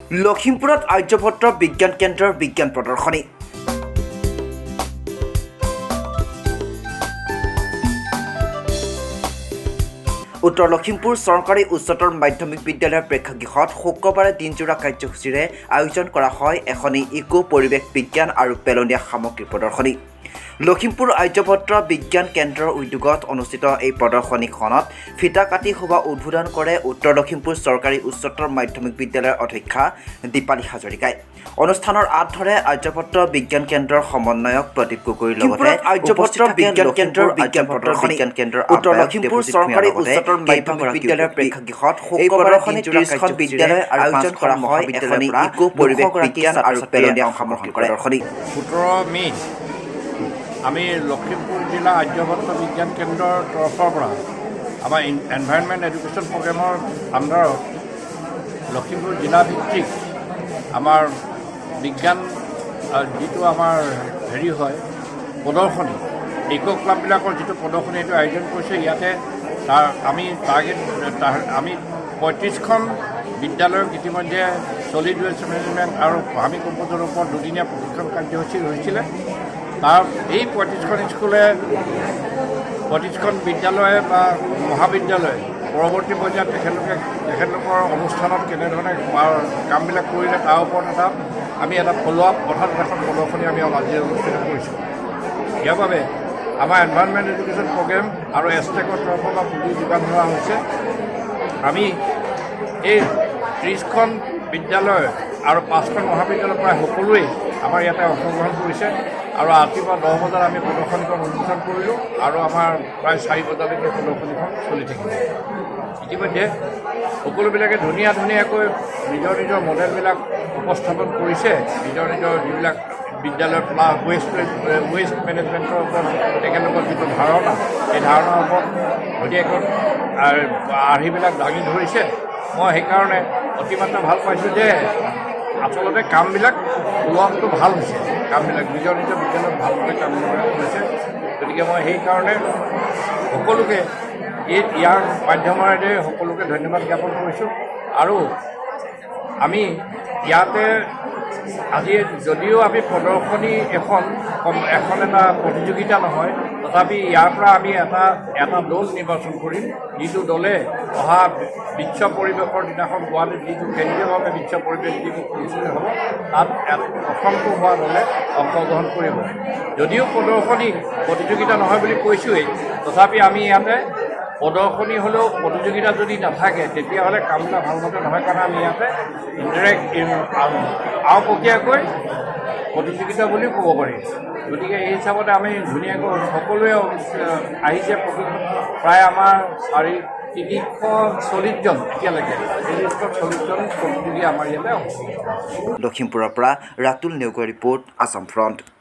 লখিমপুৰত আৰ্যভট্ট বিজ্ঞান কেন্দ্ৰৰ বিজ্ঞান প্ৰদৰ্শনী। উত্তৰ লখিমপুৰ চৰকাৰী উচ্চতৰ মাধ্যমিক বিদ্যালয়ৰ প্ৰেক্ষাগৃহত শুক্ৰবাৰে দিনজোৰা কাৰ্যসূচীৰে আয়োজন কৰা হয় এখনি ইকো পৰিৱেশ বিজ্ঞান আৰু পেলনীয়া সামগ্ৰী প্ৰদৰ্শনী। লখিমপুৰ আৰ্যভট্ট বিজ্ঞান কেন্দ্ৰৰ উদ্যোগত অনুষ্ঠিত এই প্ৰদৰ্শনীখনত ফিতা কাটি শুভা উদ্বোধন কৰে উত্তৰ লখিমপুৰ চৰকাৰী উচ্চতৰ মাধ্যমিক বিদ্যালয়ৰ অধ্যক্ষা দীপালী হাজৰিকাই। অনুষ্ঠানৰ আঁত ধৰে আৰ্যভট্ট বিজ্ঞান কেন্দ্ৰৰ সমন্বয়ক প্ৰদীপ গগৈৰ লগতে আৰ্যভট্ট বিজ্ঞান কেন্দ্ৰৰ বিজ্ঞান প্ৰদৰ্শনী কেন্দ্ৰৰ উত্তৰ লখিমপুৰ চৰকাৰী উচ্চতৰ মাধ্যমিক বিদ্যালয়ৰ প্ৰেক্ষাগৃহত শুক্ৰবাৰে 30খন বিদ্যালয় আৰু আয়োজন কৰা হয় এখনি ইকো পৰিৱেশ বিজ্ঞান আৰু পেলনীয়া সামগ্ৰী প্ৰদৰ্শনী। 17 মে আমি লখিমপুৰ জিলা আৰ্যভট্ট বিজ্ঞান কেন্দ্ৰৰ তৰফৰ পৰা আমাৰ এনভাইৰনমেণ্ট এডুকেশ্যন প্ৰগ্ৰেমৰ আণ্ডাৰত লখিমপুৰ জিলাভিত্তিক আমাৰ বিজ্ঞান যিটো আমাৰ হেৰি হয় প্ৰদৰ্শনী, ইকো ক্লাববিলাকৰ যিটো প্ৰদৰ্শনী এইটো আয়োজন কৰিছে। ইয়াতে আমি 35খন বিদ্যালয়ৰ ইতিমধ্যে ছলিড ৱেষ্ট মেনেজমেণ্ট আৰু ভাৰ্মি কম্পোজৰ ওপৰত দুদিনীয়া প্ৰশিক্ষণ কাৰ্যসূচী হৈছিলে। তাৰ এই 35খন স্কুলে 35খন বিদ্যালয়ে বা মহাবিদ্যালয়ে পৰৱৰ্তী পৰ্যায়ত তেখেতলোকৰ অনুষ্ঠানত কেনেধৰণে কামবিলাক কৰিলে তাৰ ওপৰত আমি এটা ফ'ল' আপ অৰ্থাৎ এখন প্ৰদৰ্শনী আমি আজি অনুষ্ঠিত কৰিছোঁ। ইয়াৰ বাবে আমাৰ এনভাইৰনমেণ্ট এডুকেশ্যন প্ৰগ্ৰেম আৰু এষ্টেকৰ তৰফৰ পৰা পুঁজি যোগান ধৰা হৈছে। আমি এই 30খন বিদ্যালয় আৰু 5খন মহাবিদ্যালয়ৰ প্ৰায় সকলোৱেই আমাৰ ইয়াতে অংশগ্ৰহণ কৰিছে আৰু ৰাতিপুৱা 10 বজাত আমি প্ৰদৰ্শনীখন উন্মোচন কৰিলোঁ আৰু আমাৰ প্ৰায় 4 বজালৈকে প্ৰদৰ্শনীখন চলি থাকিব। ইতিমধ্যে সকলোবিলাকে ধুনীয়াকৈ নিজৰ মডেলবিলাক উপস্থাপন কৰিছে। নিজৰ যিবিলাক বিদ্যালয়ৰ ৱেষ্ট মেনেজমেণ্টৰ ওপৰত তেখেতলোকৰ যিটো ধাৰণা, সেই ধাৰণাৰ ওপৰত ধুনীয়াকৈ আৰ্হিবিলাক দাঙি ধৰিছে। মই সেইকাৰণে অতিমাত্ৰা ভাল পাইছোঁ যে আচলতে কামবিলাক ওলোৱাটো ভাল হৈছে, কামবিলাক নিজৰ বিদ্যালয়ত ভালদৰে কাম কৰিছে। গতিকে মই সেইকাৰণে সকলোকে ইয়াৰ মাধ্যমেৰে সকলোকে ধন্যবাদ জ্ঞাপন কৰিছোঁ। আৰু আমি ইয়াতে আজি যদিও আমি প্ৰদৰ্শনী এখন এটা প্ৰতিযোগিতা নহয়, তথাপি ইয়াৰ পৰা আমি এটা দল নিৰ্বাচন কৰিম, যিটো দলে অহা বিশ্ব পৰিৱেশৰ দিনাখন গুৱাহাটীত যিটো কেন্দ্ৰীয়ভাৱে বিশ্ব পৰিৱেশ দিৱস অনুষ্ঠিত হ'ব তাত প্ৰথমটো হোৱা দলে অংশগ্ৰহণ কৰিব। যদিও প্ৰদৰ্শনী প্ৰতিযোগিতা নহয় বুলি কৈছোঁৱেই, তথাপি আমি ইয়াতে প্ৰদৰ্শনী হ'লেও প্ৰতিযোগিতা যদি নাথাকে তেতিয়াহ'লে কামবিলাক ভালমতে নহয়, কাৰণ আমি ইয়াতে আওপকীয়াকৈ প্ৰতিযোগিতা বুলিও ক'ব পাৰি। গতিকে এই হিচাপতে আমি ধুনীয়াকৈ সকলোৱে আহিছে। প্ৰায় আমাৰ 340জন এতিয়ালৈকে 340জন প্ৰতিযোগী আমাৰ ইয়াতে অংশগ্ৰহণ। লখিমপুৰৰ পৰা ৰাতুল নেওগৰ ৰিপৰ্ট, আছাম ফ্ৰণ্ট।